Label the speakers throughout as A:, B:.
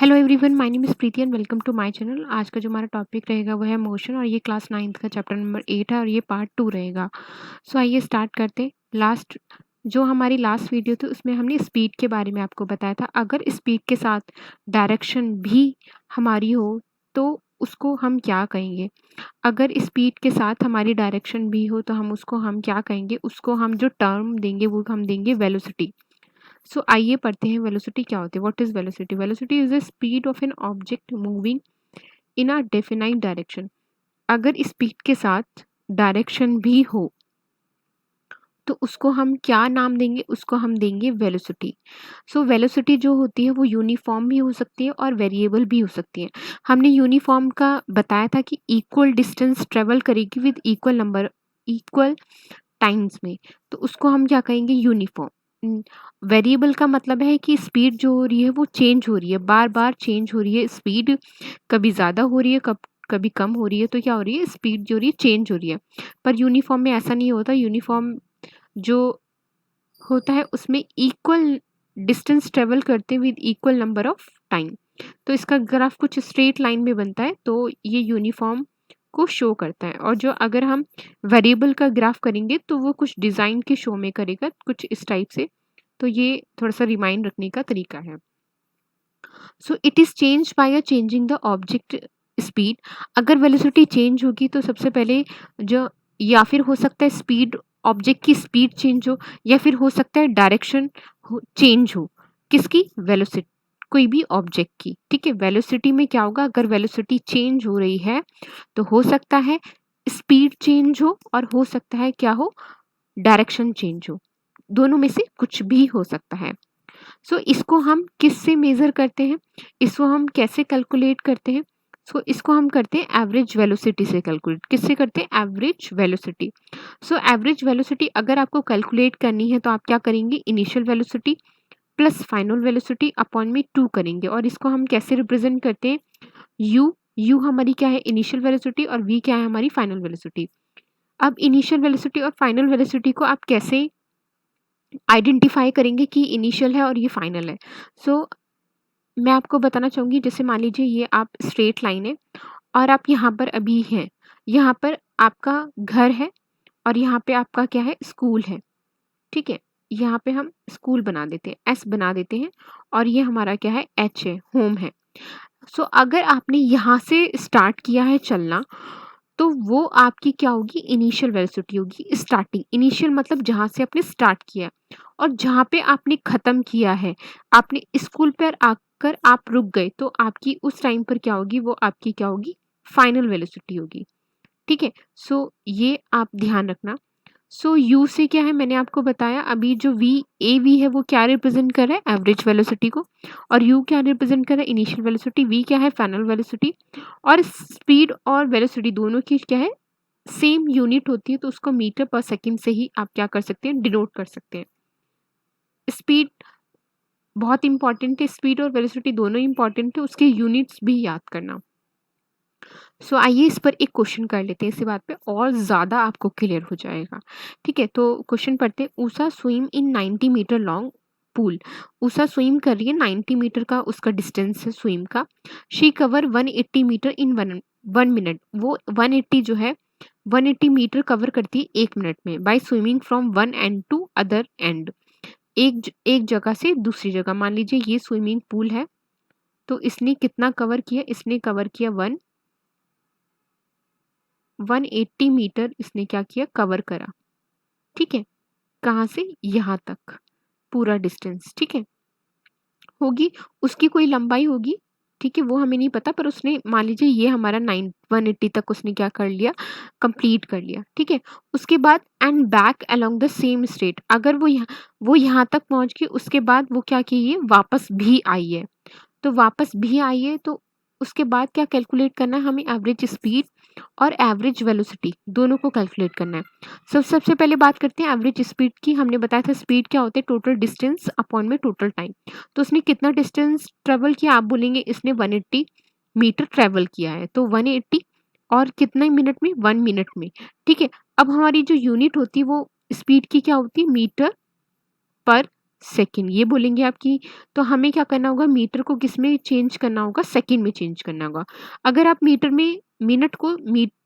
A: Hello everyone, my name is Preeti and welcome to my channel. आज का जो हमारा टॉपिक रहेगा वो है मोशन और ये क्लास 9th का चैप्टर नंबर 8 है और ये पार्ट 2 रहेगा। सो आइए स्टार्ट करते हैं। हमारी लास्ट वीडियो थी उसमें हमने स्पीड के बारे में आपको बताया था। अगर स्पीड के साथ डायरेक्शन भी हमारी हो तो उसको हम क्या कहेंगे? अगर स्पीड के साथ हमारी डायरेक्शन भी हो तो हम क्या कहेंगे? उसको हम जो टर्म देंगे वो हम देंगे वेलोसिटी। सो आइए पढ़ते हैं वेलोसिटी क्या होती है। What is velocity? Velocity is the speed of an object moving in a definite direction. अगर स्पीड के साथ डायरेक्शन भी हो तो उसको हम क्या नाम देंगे? उसको हम देंगे वेलोसिटी। सो वेलोसिटी जो होती है वो यूनिफॉर्म भी हो सकती है और वेरिएबल भी हो सकती है। हमने यूनिफॉर्म का बताया था कि इक्वल डिस्टेंस ट्रेवल करेगी विद इक्वल टाइम्स में, तो उसको हम क्या कहेंगे? यूनिफॉर्म। वेरिएबल का मतलब है कि स्पीड जो हो रही है वो चेंज हो रही है, बार बार चेंज हो रही है स्पीड, कभी ज़्यादा हो रही है, कभी कम हो रही है, तो क्या हो रही है? स्पीड जो हो रही है चेंज हो रही है। पर यूनिफॉर्म में ऐसा नहीं होता। यूनिफॉर्म जो होता है उसमें इक्वल डिस्टेंस ट्रेवल करते with equal number of time. तो इसका ग्राफ कुछ स्ट्रेट लाइन में बनता है, तो ये यूनिफॉर्म को शो करता है। और जो अगर हम वेरिएबल का ग्राफ करेंगे तो वो कुछ डिज़ाइन के शो में करेगा, कुछ इस टाइप से। तो ये थोड़ा सा रिमाइंड रखने का तरीका है। So it is change by changing the object speed. अगर वेलोसिटी चेंज होगी तो सबसे पहले जो, या फिर हो सकता है स्पीड, ऑब्जेक्ट की स्पीड चेंज हो, या फिर हो सकता है डायरेक्शन चेंज हो। किसकी? वेलोसिटी, कोई भी ऑब्जेक्ट की। ठीक है, वेलोसिटी में क्या होगा? अगर वेलोसिटी चेंज हो रही है तो हो सकता है स्पीड चेंज हो और हो सकता है क्या हो? डायरेक्शन चेंज हो। दोनों में से कुछ भी हो सकता है। सो इसको हम किससे मेजर करते हैं? इसको हम कैसे कैलकुलेट करते हैं? सो इसको हम करते हैं एवरेज वेलोसिटी से कैलकुलेट। किससे करते हैं? Average velocity. So average velocity अगर आपको कैलकुलेट करनी है तो आप क्या करेंगे? Initial velocity plus final velocity upon में 2 करेंगे। और इसको हम कैसे रिप्रेजेंट करते हैं? यू हमारी क्या है? इनिशियल वेलोसिटी, और वी क्या है? हमारी फाइनल वेलोसिटी। अब इनिशियल वेलोसिटी और फाइनल वेलोसिटी को आप कैसे आइडेंटिफाई करेंगे कि इनिशियल है और ये फाइनल है? सो मैं आपको बताना चाहूँगी, जैसे मान लीजिए ये आप स्ट्रेट लाइन है और आप यहाँ पर अभी हैं। यहाँ पर आपका घर है और यहाँ पे आपका क्या है? स्कूल है। ठीक है? यहाँ पे हम स्कूल बना देते हैं, एस बना देते हैं, और ये हमारा क्या है? एच है, होम है। सो अगर आपने यहाँ से स्टार्ट किया है चलना तो वो आपकी क्या होगी? इनिशियल वेलोसिटी होगी। स्टार्टिंग, इनिशियल मतलब जहाँ से आपने स्टार्ट किया, और जहाँ पे आपने ख़त्म किया है, आपने स्कूल पर आकर आप रुक गए, तो आपकी उस टाइम पर क्या होगी? वो आपकी क्या होगी? फाइनल वेलोसिटी होगी। ठीक है? सो ये आप ध्यान रखना। सो यू से क्या है? मैंने आपको बताया अभी, जो वी ए वी है वो क्या रिप्रेजेंट कर रहा है? एवरेज वेलोसिटी को। और यू क्या रिप्रेजेंट कर रहा है? Initial velocity. वी क्या है? Final velocity. और स्पीड और वेलोसिटी दोनों की क्या है? सेम यूनिट होती है, तो उसको मीटर पर सेकंड से ही आप क्या कर सकते हैं? डिनोट कर सकते हैं। स्पीड बहुत इंपॉर्टेंट है, स्पीड और वेलोसिटी दोनों इंपॉर्टेंट है, उसके यूनिट्स भी याद करना। सो आइए इस पर एक क्वेश्चन कर लेते हैं, इसी बात पे और ज़्यादा आपको क्लियर हो जाएगा। ठीक है, तो क्वेश्चन पढ़ते हैं। Usha swim in 90 metre long pool. Usha swim कर रही है, 90 मीटर का उसका डिस्टेंस है स्विम का। She cover 180 meter in one minute. वो 180 जो है 180 मीटर कवर करती है 1 मिनट में, by swimming from one end to other end. एक जगह से दूसरी जगह। मान लीजिए ये स्विमिंग पूल है, तो इसने कितना कवर किया? इसने कवर किया 180 मीटर इसने क्या किया? कवर करा। ठीक है, कहाँ से? यहाँ तक पूरा डिस्टेंस। ठीक है, होगी उसकी कोई लंबाई होगी। ठीक है, वो हमें नहीं पता, पर उसने मान लीजिए ये हमारा 180 तक उसने क्या कर लिया? कंप्लीट कर लिया। ठीक है, उसके बाद and back along the same straight. अगर वो यहाँ तक पहुँच गई, उसके बाद वो क्या की है? वापस भी आई है। तो वापस भी आई है, तो उसके बाद क्या कैलकुलेट करना है हमें? एवरेज स्पीड और एवरेज वेलोसिटी दोनों को कैलकुलेट करना है। सबसे पहले बात करते हैं एवरेज स्पीड की। हमने बताया था स्पीड क्या होता है? टोटल डिस्टेंस अपॉन में टोटल टाइम। तो उसने कितना डिस्टेंस ट्रेवल किया? आप बोलेंगे इसने 180 मीटर ट्रेवल किया है, तो 180 और कितने मिनट में? 1 मिनट में। ठीक है, अब हमारी जो यूनिट होती है वो स्पीड की क्या होती है? मीटर पर सेकंड, ये बोलेंगे आपकी। तो हमें क्या करना होगा, मीटर को किस में चेंज करना होगा, सेकंड में चेंज करना होगा। अगर आप मीटर में मिनट को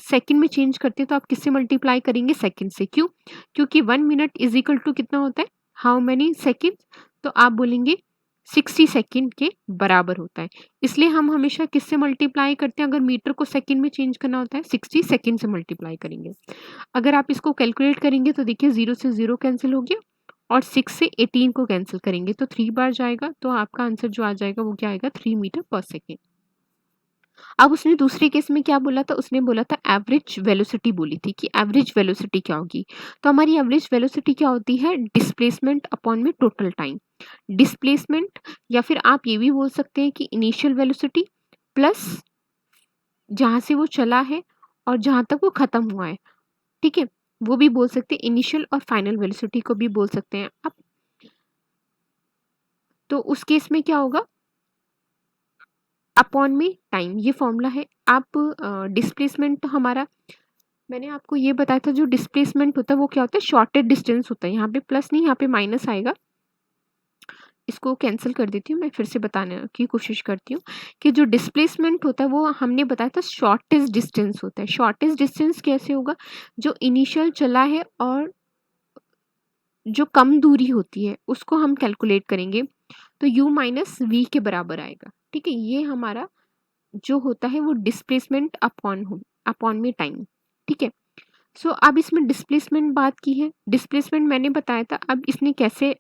A: सेकंड में चेंज करते हैं तो आप किससे मल्टीप्लाई करेंगे, सेकंड से। क्यों? क्योंकि 1 मिनट इज इक्वल टू कितना होता है, हाउ मेनी सेकंड। तो आप बोलेंगे 60 सेकंड के बराबर होता है। इसलिए हम हमेशा किससे मल्टीप्लाई करते हैं, अगर मीटर को सेकंड में चेंज करना होता है 60 सेकंड से मल्टीप्लाई करेंगे। अगर आप इसको कैलकुलेट करेंगे तो देखिए 0 से 0 कैंसिल हो गया और 6 से 18 को कैंसिल करेंगे तो 3 बार जाएगा, तो आपका आंसर जो आ जाएगा वो क्या आएगा, 3 मीटर पर सेकेंड। अब उसने दूसरे केस में क्या बोला था, उसने बोला था एवरेज वेलोसिटी बोली थी कि एवरेज वेलोसिटी क्या होगी। तो हमारी एवरेज वेलोसिटी क्या होती है, डिस्प्लेसमेंट अपॉन में टोटल टाइम। डिस्प्लेसमेंट, या फिर आप ये भी बोल सकते हैं कि इनिशियल वेलोसिटी प्लस जहाँ से वो चला है और जहाँ तक वो खत्म हुआ है, ठीक है, वो भी बोल सकते हैं। इनिशियल और फाइनल वेलोसिटी को भी बोल सकते हैं आप। तो उस केस में क्या होगा, अपॉन में टाइम, ये फॉर्मूला है। आप डिस्प्लेसमेंट हमारा, मैंने आपको ये बताया था, जो डिस्प्लेसमेंट होता है वो क्या होता है, शॉर्टेड डिस्टेंस होता है। यहाँ पे प्लस नहीं, यहाँ पे माइनस आएगा। इसको कैंसिल कर देती हूँ, मैं फिर से बताने की कोशिश करती हूँ कि जो डिस्प्लेसमेंट होता है वो हमने बताया था शॉर्टेस्ट डिस्टेंस होता है। शॉर्टेस्ट डिस्टेंस कैसे होगा, जो इनिशियल चला है और जो कम दूरी होती है उसको हम कैलकुलेट करेंगे तो u माइनस वी के बराबर आएगा। ठीक है, ये हमारा जो होता है वो डिस्प्लेसमेंट अपॉन में टाइम। ठीक है, सो अब इसमें डिस्प्लेसमेंट बात की है, डिस्प्लेसमेंट मैंने बताया था। अब इसने कैसे,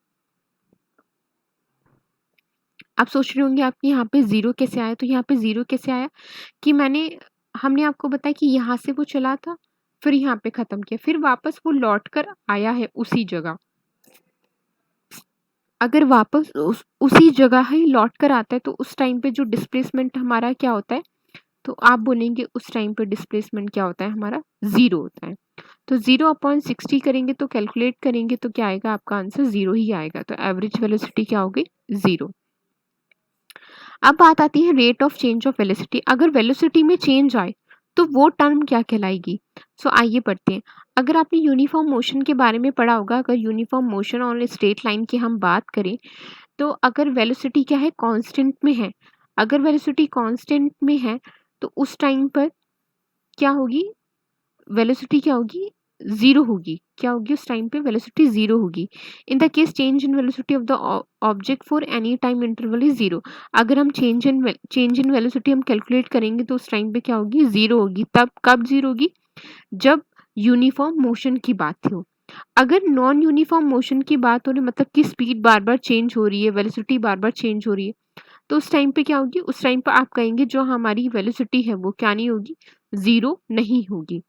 A: आप सोच रहे होंगे आपके यहाँ पे जीरो कैसे आया, तो यहाँ पे जीरो कैसे आया कि हमने आपको बताया कि यहाँ से वो चला था, फिर यहाँ पे खत्म किया, फिर वापस वो लौट कर आया है उसी जगह। अगर वापस उसी जगह ही लौट कर आता है तो उस टाइम पे जो डिस्प्लेसमेंट हमारा क्या होता है, तो आप बोलेंगे उस टाइम पे डिस्प्लेसमेंट क्या होता है, हमारा जीरो होता है। तो 0/60 करेंगे तो कैलकुलेट करेंगे तो क्या आएगा, आपका आंसर जीरो ही आएगा। तो एवरेज वेलोसिटी क्या होगी, जीरो। अब बात आती है rate of change of velocity. अगर वेलोसिटी में चेंज आए तो वो टर्म क्या कहलाएगी। सो आइए पढ़ते हैं। अगर आपने यूनिफॉर्म मोशन के बारे में पढ़ा होगा, अगर यूनिफॉर्म मोशन और स्ट्रेट लाइन की हम बात करें तो अगर वेलोसिटी क्या है, कांस्टेंट में है, अगर वेलोसिटी कांस्टेंट में है तो उस टाइम पर क्या होगी, वेलोसिटी क्या होगी, जीरो होगी। क्या होगी उस टाइम पे, वेलोसिटी जीरो होगी। In the case change in velocity of the object for any time interval is zero. अगर हम चेंज इन वेलोसिटी हम कैलकुलेट करेंगे तो उस टाइम पे क्या होगी, जीरो होगी। तब कब जीरो होगी, जब यूनिफॉर्म मोशन की बात हो। अगर नॉन यूनिफॉर्म मोशन की बात हो रही, मतलब कि स्पीड बार बार चेंज हो रही है, वेलोसिटी बार बार चेंज हो रही है, तो उस टाइम पे क्या होगी, उस टाइम पे आप कहेंगे जो हमारी वेलोसिटी है वो क्या नहीं होगी, जीरो नहीं होगी।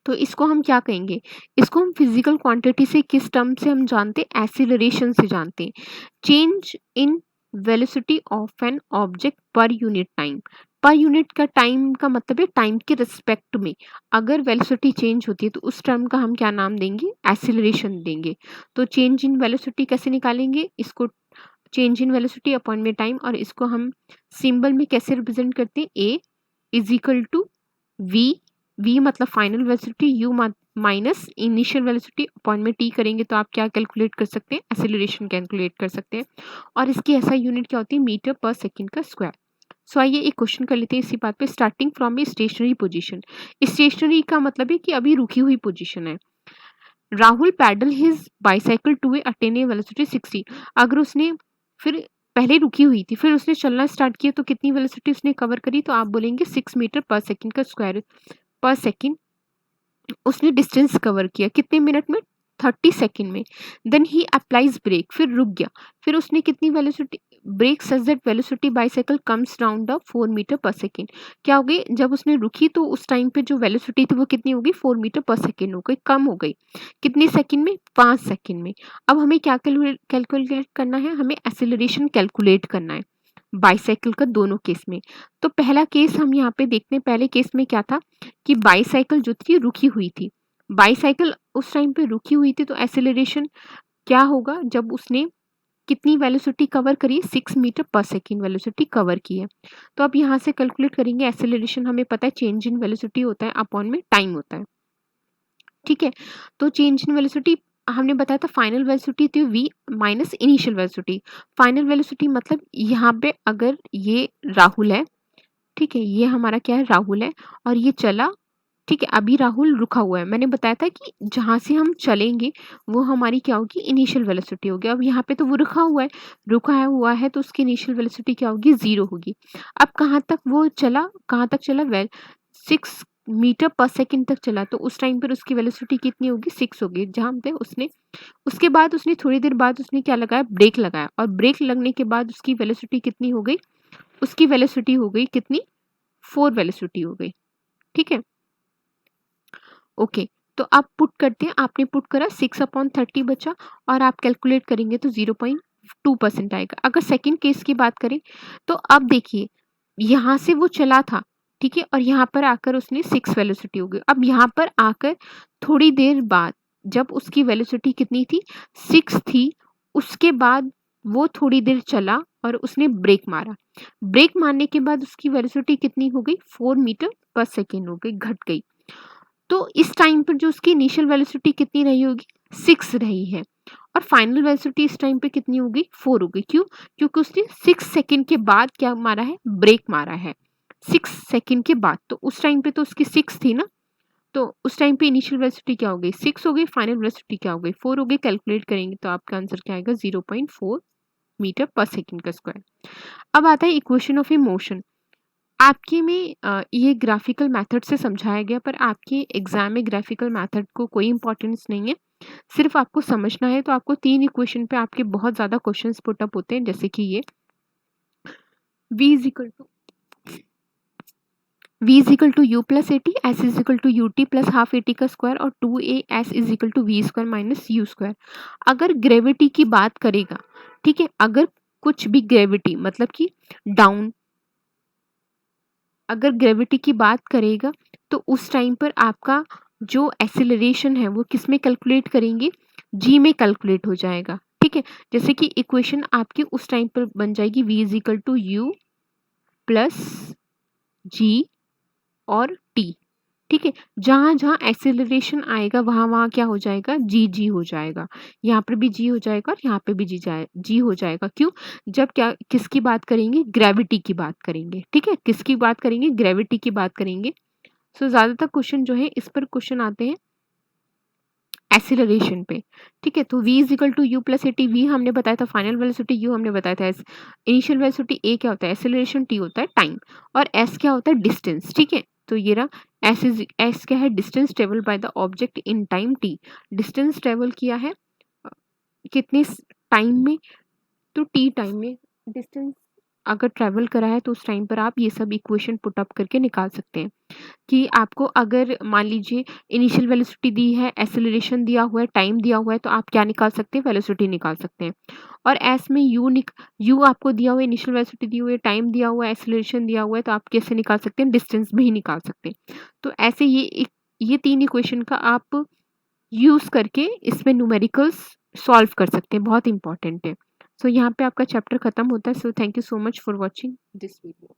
A: तो इसको हम क्या कहेंगे, इसको हम फिजिकल क्वांटिटी से किस टर्म से हम जानते हैं, एक्सीलरेशन से जानते हैं। Change in velocity of an object per unit time. Per unit का टाइम का मतलब है टाइम के रिस्पेक्ट में अगर वेलोसिटी चेंज होती है तो उस टर्म का हम क्या नाम देंगे, एक्सीलरेशन देंगे। तो चेंज इन वेलोसिटी कैसे निकालेंगे, इसको चेंज इन वेलोसिटी अपॉन में टाइम, और इसको हम सिंबल में कैसे रिप्रेजेंट करते हैं, A is equal to V, V मतलब final velocity, U minus initial velocity upon में टी करेंगे तो आप क्या कैलकुलेट कर सकते हैं, एक्सेलरेशन कैलकुलेट कर सकते हैं। और इसकी ऐसा यूनिट क्या होती है, मीटर पर सेकंड का स्क्वायर। सो आइए एक क्वेश्चन कर लेते हैं इसी बात पे। Starting from a stationary position, stationary का मतलब है कि अभी रुकी हुई पोजीशन है। Rahul pedal his bicycle to a attain a velocity 60। अगर उसने फिर पहले रुकी हुई थी, फिर उसने चलना स्टार्ट किया तो कितनी वेलोसिटी उसने कवर करी, तो आप बोलेंगे 6 मीटर पर सेकंड का स्क्वायर पर सेकंड। उसने डिस्टेंस कवर किया कितने मिनट में, 30 सेकंड में। देन ही अप्लाइज ब्रेक, फिर रुक गया, फिर उसने कितनी velocity, brake such that velocity bicycle comes down the 4 meter per second. क्या हो गई, जब उसने रुकी तो उस टाइम पे जो वेलोसिटी थी वो कितनी हो गई, 4 मीटर पर सेकंड हो गई, कम हो गई। कितने सेकंड में, 5 सेकंड में। अब हमें क्या कैलकुलेट करना है, हमें एक्सेलरेशन कैलकुलेट करना है बाईसाइकिल का दोनों केस में। तो पहला केस हम यहाँ पे देखते हैं, पहले केस में क्या था कि बाईसाइकिल जो थी रुकी हुई थी, बाईसाइकिल उस टाइम पे रुकी हुई थी, तो एक्सेलरेशन क्या होगा, जब उसने कितनी वेलोसिटी कवर करी, 6 मीटर पर सेकेंड वेलोसिटी कवर की है। तो अब यहाँ से कैलकुलेट करेंगे एक्सेलरेशन, हमें पता है चेंज इन वेलोसिटी होता है अपॉन में टाइम होता है। ठीक है, तो चेंज इन वेलोसिटी हमने बताया था फाइनल वेलोसिटी थी v minus initial velocity. Final velocity मतलब यहाँ पे अगर ये राहुल है, ठीक है, ये हमारा क्या है, राहुल है, और ये चला, ठीक है, अभी राहुल रुका हुआ है। मैंने बताया था कि जहाँ से हम चलेंगे वो हमारी क्या होगी, इनिशियल वेलोसिटी होगी। अब यहाँ पे तो वो रुका हुआ है तो उसकी इनिशियल वेलोसिटी क्या होगी, 0 होगी। अब कहाँ तक वो चला, कहाँ तक चला, 6 मीटर पर सेकंड तक चला, तो उस टाइम पर उसकी वेलोसिटी कितनी होगी, 6 होगी। जहाँ पे उसने, उसके बाद उसने थोड़ी देर बाद उसने क्या लगाया, ब्रेक लगाया, और ब्रेक लगने के बाद उसकी वेलोसिटी कितनी हो गई, उसकी वेलोसिटी हो गई कितनी, 4 वेलोसिटी हो गई। ठीक है, ओके। तो आप पुट करते हैं, आपने पुट करा 6/30 बचा, और आप कैलकुलेट करेंगे तो 0.2% आएगा। अगर सेकंड केस की बात करें तो अब देखिए, यहाँ से वो चला था, ठीक है, और यहाँ पर आकर उसने 6 वेलोसिटी हो गई। अब यहाँ पर आकर थोड़ी देर बाद जब उसकी वेलोसिटी कितनी थी, 6 थी, उसके बाद वो थोड़ी देर चला और उसने ब्रेक मारा। ब्रेक मारने के बाद उसकी वेलोसिटी कितनी हो गई, 4 मीटर पर सेकेंड हो गई, घट गई। तो इस टाइम पर जो उसकी इनिशियल वेलोसिटी कितनी रही होगी, 6 रही है, और फाइनल वेलोसिटी इस टाइम पे कितनी होगी, 4 होगी। क्यों, क्योंकि उसने 6 सेकंड के बाद क्या मारा है, ब्रेक मारा है, 6 सेकंड के बाद। तो उस टाइम पे तो उसकी 6 थी ना, तो उस टाइम पे इनिशियल वेलोसिटी क्या हो गई, 6 हो गई, फाइनल वेलोसिटी क्या हो गई, 4 हो गई। कैलकुलेट करेंगे तो आपका आंसर क्या आएगा, 0.4 मीटर पर सेकंड का स्क्वायर। अब आता है इक्वेशन ऑफ ए मोशन। आपके में ये ग्राफिकल मेथड से समझाया गया, पर आपके एग्जाम में ग्राफिकल मेथड को कोई इंपॉर्टेंस नहीं है, सिर्फ आपको समझना है। तो आपको 3 इक्वेशन पे आपके बहुत ज़्यादा क्वेश्चंस पुट अप होते हैं, जैसे कि ये v is equal to u plus A T, S is equal to U T plus half A T का स्क्वायर, और 2as is equal to V square minus U square. अगर gravity की बात करेगा, ठीक है, अगर कुछ भी ग्रेविटी मतलब कि डाउन, अगर ग्रेविटी की बात करेगा तो उस टाइम पर आपका जो एक्सेलरेशन है वो किस में कैलकुलेट करेंगे, जी में कैलकुलेट हो जाएगा। ठीक है, जैसे कि इक्वेशन आपकी उस टाइम पर बन जाएगी v is equal to U plus G और टी। ठीक है, जहाँ जहाँ एक्सेलरेशन आएगा वहाँ वहाँ क्या हो जाएगा, जी जी हो जाएगा। यहाँ पर भी जी हो जाएगा और यहाँ पे भी जी हो जाएगा। क्यों, जब क्या किसकी बात करेंगे, ग्रेविटी की बात करेंगे। ठीक है, किसकी बात करेंगे, ग्रेविटी की बात करेंगे। सो ज्यादातर क्वेश्चन जो है इस पर क्वेश्चन आते हैं एक्सेलरेशन पे। ठीक है, तो v is equal to U plus A T, V हमने बताया था फाइनल वेलोसिटी, यू हमने बताया था इनिशियल वेलोसिटी, ए क्या होता है एक्सेलरेशन, टी होता है टाइम, और एस क्या होता है डिस्टेंस। ठीक है, तो ये रहा एस क्या है, distance travel by the object in time T. Distance travel किया है कितने टाइम में, तो टी टाइम में डिस्टेंस अगर ट्रेवल करा है तो उस टाइम पर आप ये सब इक्वेशन पुट अप करके निकाल सकते हैं। कि आपको अगर मान लीजिए इनिशियल वेलोसिटी दी है, एक्सेलरेशन दिया हुआ है, टाइम दिया हुआ है, तो आप क्या निकाल सकते हैं, वेलोसिटी निकाल सकते हैं। और एस में यू आपको दिया हुआ है, इनिशियल वेलोसिटी दी हुई है, टाइम दिया हुआ है, एक्सेलरेशन दिया हुआ है, तो आप कैसे निकाल सकते हैं, डिस्टेंस भी निकाल सकते हैं। तो ऐसे ये 3 इक्वेशन का आप यूज करके इसमें न्यूमेरिकल्स सॉल्व कर सकते हैं, बहुत इंपॉर्टेंट है। सो यहाँ पे आपका चैप्टर खत्म होता है। So thank you so much for watching this video.